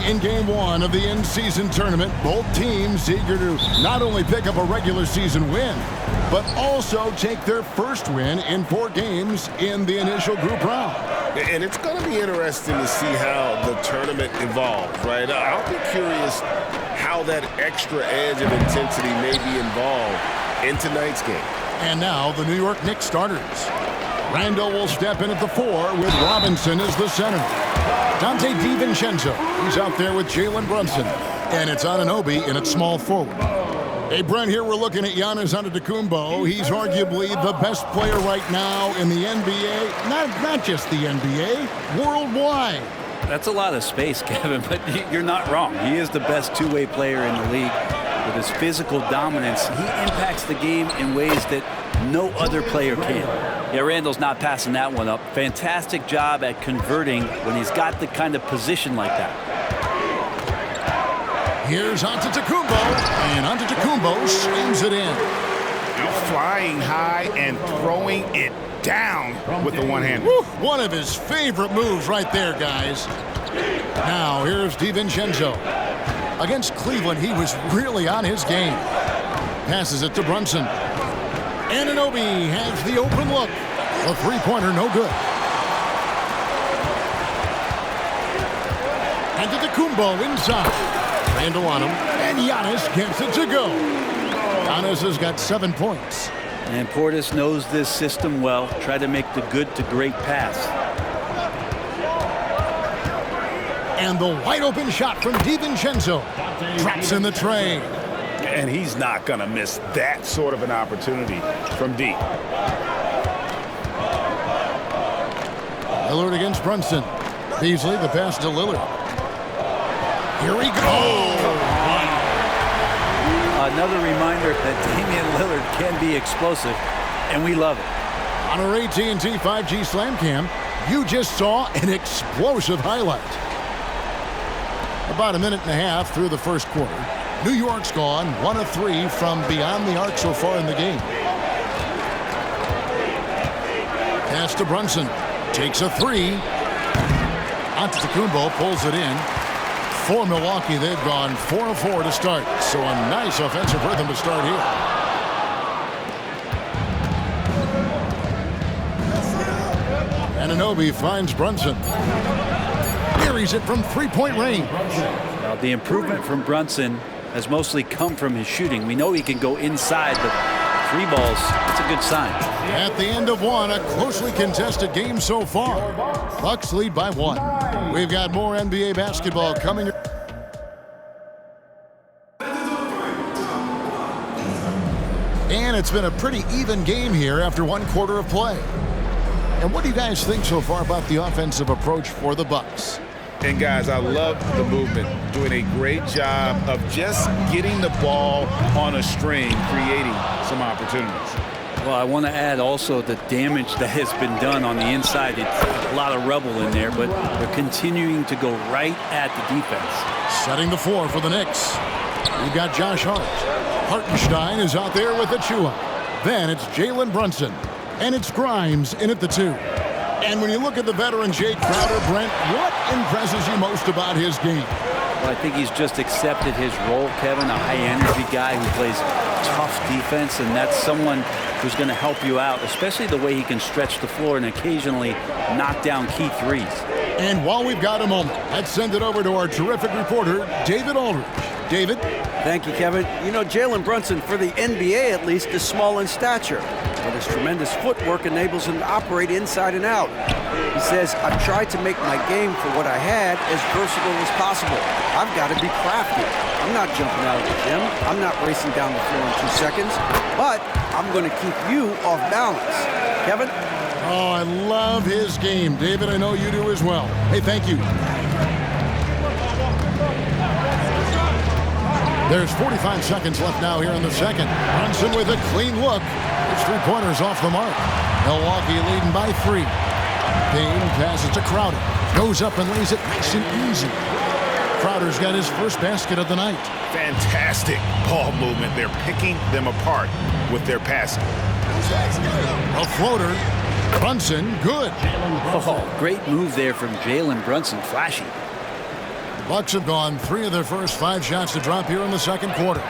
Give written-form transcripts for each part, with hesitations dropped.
in Game 1 of the in-season tournament. Both teams eager to not only pick up a regular season win, but also take their first win in 4 games in the initial group round. And it's going to be interesting to see how the tournament evolves, right? I'll be curious how that extra edge of intensity may be involved in tonight's game. And now the New York Knicks starters. Randall will step in at the 4 with Robinson as the center. Dante DiVincenzo, he's out there with Jalen Brunson. And it's Anunoby in at small forward. Hey, Brent, here we're looking at Giannis Antetokounmpo. He's arguably the best player right now in the NBA. Not just the NBA, worldwide. That's a lot of space, Kevin, but you're not wrong. He is the best two-way player in the league. With his physical dominance, he impacts the game in ways that no other player can. Yeah, Randall's not passing that one up. Fantastic job at converting when he's got the kind of position like that. Here's Antetokounmpo, and Antetokounmpo slams it in. Flying high and throwing it down with the one-hand. One of his favorite moves right there, guys. Now, here's DiVincenzo. Against Cleveland, he was really on his game. Passes it to Brunson. Anunoby has the open look. A three-pointer, no good. Antetokounmpo inside. Randall on him, and Giannis gets it to go. Giannis has got 7 points. And Portis knows this system well. Try to make the good to great pass. And the wide open shot from DiVincenzo. Drops in the tray. And he's not going to miss that sort of an opportunity from deep. Lillard against Brunson. Beasley, the pass to Lillard. Here we go. Another reminder that Damian Lillard can be explosive, and we love it. On our AT&T 5G Slam Cam, you just saw an explosive highlight. About a minute and a half through the first quarter. New York's gone 1 of 3 from beyond the arc so far in the game. Pass to Brunson. Takes a 3. Antetokounmpo pulls it in. For Milwaukee, they've gone 4 of 4 to start. So a nice offensive rhythm to start here. Anunoby finds Brunson. Carries it from three-point range. Now, the improvement from Brunson has mostly come from his shooting. We know he can go inside, but 3 balls, that's a good sign. At the end of 1, a closely contested game so far. Bucks lead by 1. We've got more NBA basketball coming. And it's been a pretty even game here after 1 quarter of play. And what do you guys think so far about the offensive approach for the Bucks? And guys, I love the movement. Doing a great job of just getting the ball on a string, creating some opportunities. Well, I want to add also the damage that has been done on the inside. It's a lot of rubble in there, but they're continuing to go right at the defense. Setting the floor for the Knicks. We've got Josh Hart. Hartenstein is out there with Achua. Then it's Jalen Brunson. And it's Grimes in at the 2. And when you look at the veteran Jake Crowder, Brent, what impresses you most about his game? Well, I think he's just accepted his role, Kevin, a high-energy guy who plays tough defense, and that's someone who's going to help you out, especially the way he can stretch the floor and occasionally knock down key threes. And while we've got a moment, let's send it over to our terrific reporter, David Aldridge. David? Thank you, Kevin. You know, Jalen Brunson, for the NBA at least, is small in stature, but his tremendous footwork enables him to operate inside and out. He says, I've tried to make my game for what I had as versatile as possible. I've got to be crafty. I'm not jumping out of the gym. I'm not racing down the floor in 2 seconds, but I'm going to keep you off balance. Kevin? Oh, I love his game. David, I know you do as well. Hey, thank you. There's 45 seconds left now here in the second. Brunson with a clean look. His 3-pointer's off the mark. Milwaukee leading by 3. Payne passes to Crowder. Goes up and lays it nice and easy. Crowder's got his first basket of the night. Fantastic ball movement. They're picking them apart with their passing. A floater. Brunson, good. Oh, great move there from Jalen Brunson, flashy. Bucks have gone 3 of their first 5 shots to drop here in the second quarter.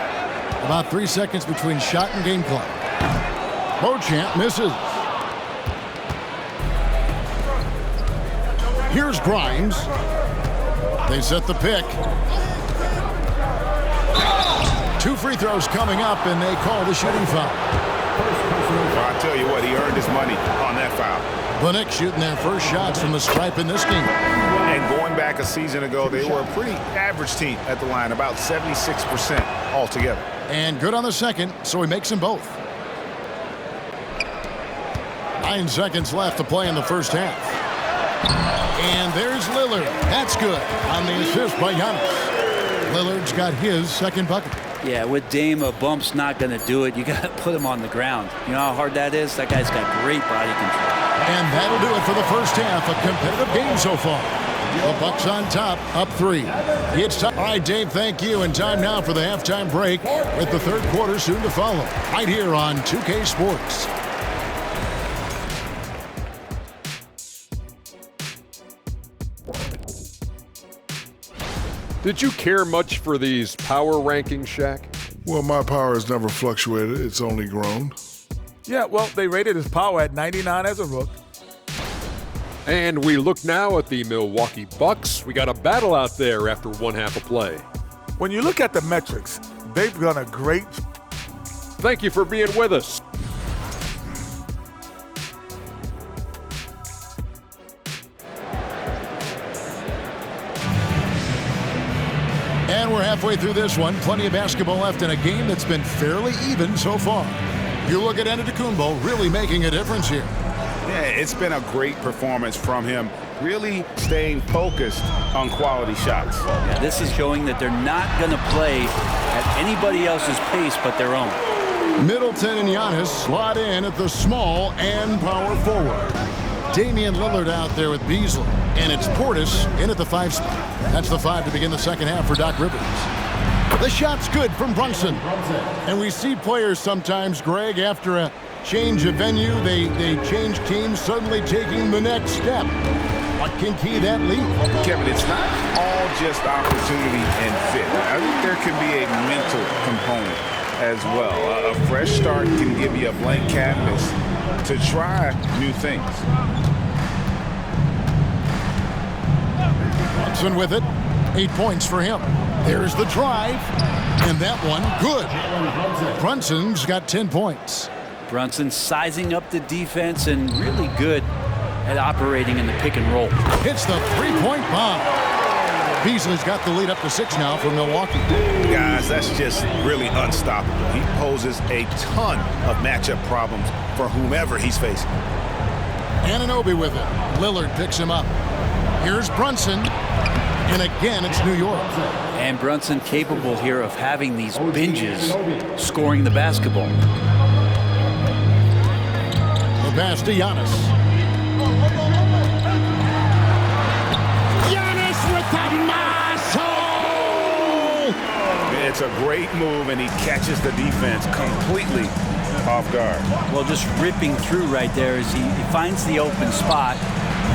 About 3 seconds between shot and game clock. Beauchamp misses. Here's Grimes. They set the pick. 2 free throws coming up, and they call the shooting foul. Well, I tell you what, he earned his money on that foul. The Knicks shooting their first shots from the stripe in this game. And going back a season ago, they were a pretty average team at the line, about 76% altogether. And good on the second, so he makes them both. 9 seconds left to play in the first half. And there's Lillard. That's good on the assist by Giannis. Lillard's got his second bucket. Yeah, with Dame, a bump's not going to do it. You got to put him on the ground. You know how hard that is? That guy's got great body control. And that'll do it for the first half. A competitive game so far. The Bucks on top, up 3. It's time. All right, Dave, thank you. And time now for the halftime break with the third quarter soon to follow. Right here on 2K Sports. Did you care much for these power rankings, Shaq? Well, my power has never fluctuated. It's only grown. Yeah, well, they rated his power at 99 as a rook. And we look now at the Milwaukee Bucks. We got a battle out there after one half of play. When you look at the metrics, they've done a great. Thank you for being with us. And we're halfway through this one. Plenty of basketball left in a game that's been fairly even so far. You look at Antetokounmpo really making a difference here. Yeah, it's been a great performance from him, really staying focused on quality shots. Yeah, this is showing that they're not going to play at anybody else's pace but their own. Middleton and Giannis slot in at the small and power forward. Damian Lillard out there with Beasley. And it's Portis in at the 5 spot. That's the 5 to begin the second half for Doc Rivers. The shot's good from Brunson. And we see players sometimes, Greg, after a change of venue, they change teams, suddenly taking the next step. What can key that lead? Kevin, it's not all just opportunity and fit. I think there can be a mental component as well. A fresh start can give you a blank canvas to try new things. Brunson with it. 8 points for him. There's the drive. And that one, good. Brunson's got 10 points. Brunson sizing up the defense and really good at operating in the pick and roll. Hits the three-point bomb. Beasley's got the lead up to 6 now for Milwaukee. Guys, that's just really unstoppable. He poses a ton of matchup problems for whomever he's facing. Anunoby with it. Lillard picks him up. Here's Brunson. And again, it's New York. And Brunson capable here of having these binges, scoring the basketball. The pass to Giannis. Giannis with the muscle! It's a great move, and he catches the defense completely off guard. Well, just ripping through right there as he finds the open spot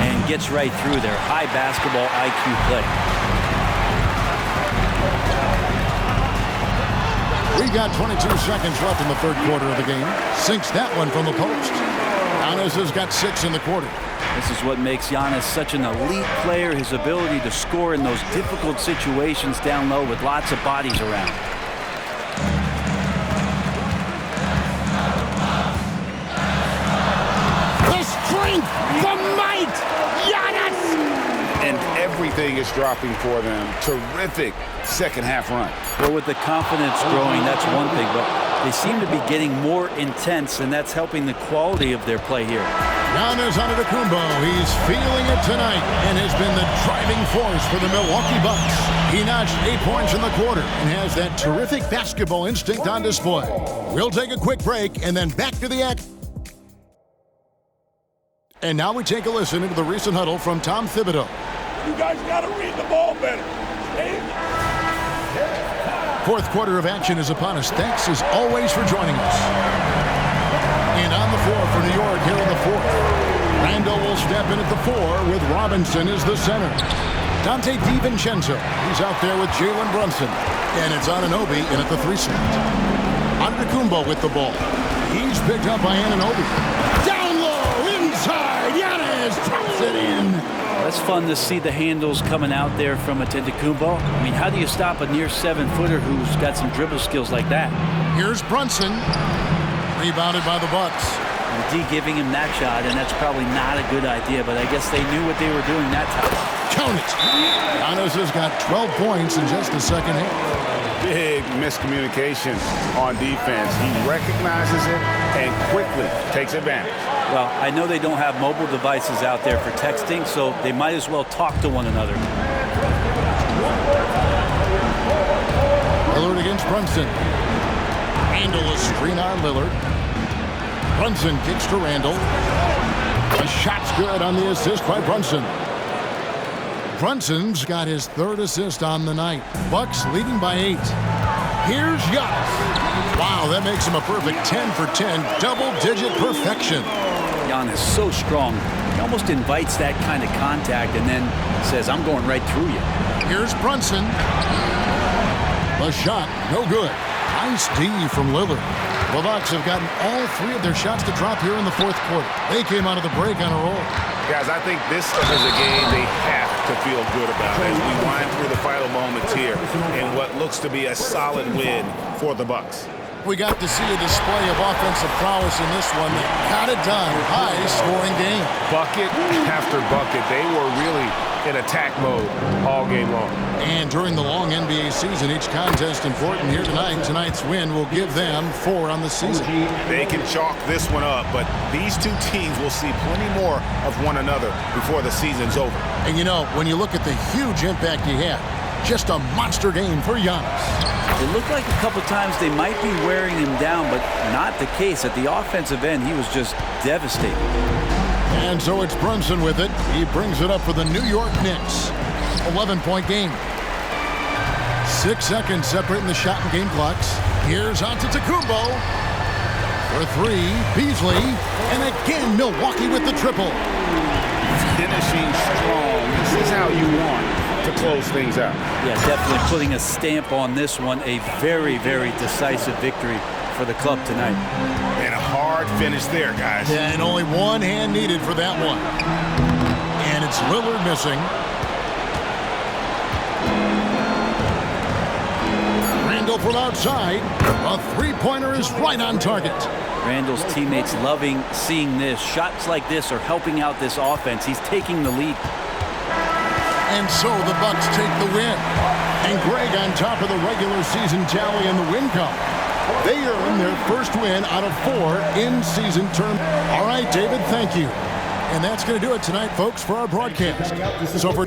and gets right through there. High basketball IQ play. We got 22 seconds left in the third quarter of the game. Sinks that one from the post. Giannis has got 6 in the quarter. This is what makes Giannis such an elite player, his ability to score in those difficult situations down low with lots of bodies around. The strength, the might, Giannis! And everything is dropping for them. Terrific second half run. Well, with the confidence growing, that's one thing, but they seem to be getting more intense, and that's helping the quality of their play here. Giannis Antetokounmpo, he's feeling it tonight and has been the driving force for the Milwaukee Bucks. He notched 8 points in the quarter and has that terrific basketball instinct on display. We'll take a quick break and then back to the act. And now we take a listen into the recent huddle from Tom Thibodeau. You guys got to read the ball better. Fourth quarter of action is upon us. Thanks as always for joining us. And on the floor for New York here in the fourth. Randall will step in at the 4 with Robinson as the center. Dante DiVincenzo. He's out there with Jalen Brunson. And it's Anunoby in at the 3 slot. Antetokounmpo with the ball. He's picked up by Anunoby. Down low, inside. Giannis drops it in. That's fun to see the handles coming out there from Antetokounmpo. I mean, how do you stop a near 7-footer who's got some dribble skills like that? Here's Brunson. Rebounded by the Bucks. And D giving him that shot, and that's probably not a good idea, but I guess they knew what they were doing that time. Count it. Giannis has got 12 points in just the second half. Big miscommunication on defense. He recognizes it and quickly takes advantage. Well, I know they don't have mobile devices out there for texting, so they might as well talk to one another. Lillard against Brunson. Randall a screen on Lillard. Brunson kicks to Randall. The shot's good on the assist by Brunson. Brunson's got his 3rd assist on the night. Bucks leading by 8. Here's Giannis. Wow, that makes him a perfect 10 for 10. Double-digit perfection. Giannis so strong. He almost invites that kind of contact and then says, I'm going right through you. Here's Brunson. The shot, no good. Nice D from Lillard. The Bucks have gotten all 3 of their shots to drop here in the 4th quarter. They came out of the break on a roll. Guys, I think this is a game they have to feel good about as we wind through the final moments here in what looks to be a solid win for the Bucks. We got to see a display of offensive prowess in this one that got it done. High-scoring game. Bucket after bucket. They were really in attack mode all game long. And during the long NBA season, each contest important here tonight. Tonight's win will give them 4 on the season. They can chalk this one up, but these 2 teams will see plenty more of one another before the season's over. And you know, when you look at the huge impact he had, just a monster game for Giannis. It looked like a couple times they might be wearing him down, but not the case. At the offensive end, he was just devastating. And so it's Brunson with it. He brings it up for the New York Knicks. 11-point game. 6 seconds separating the shot and game clocks. Here's Antetokounmpo for 3. Beasley. And again, Milwaukee with the triple. Finishing strong. This is how you want to close things out. Yeah, definitely putting a stamp on this one. A very, very decisive victory for the club tonight. And a hard finish there, guys. Yeah, and only one hand needed for that one. And it's Lillard missing. Randall from outside. A 3-pointer is right on target. Randall's teammates loving seeing this. Shots like this are helping out this offense. He's taking the lead. And so the Bucks take the win. And Greg on top of the regular season tally in the win column. They earn their first win out of 4 in-season term. All right, David, thank you. And that's going to do it tonight, folks, for our broadcast. So for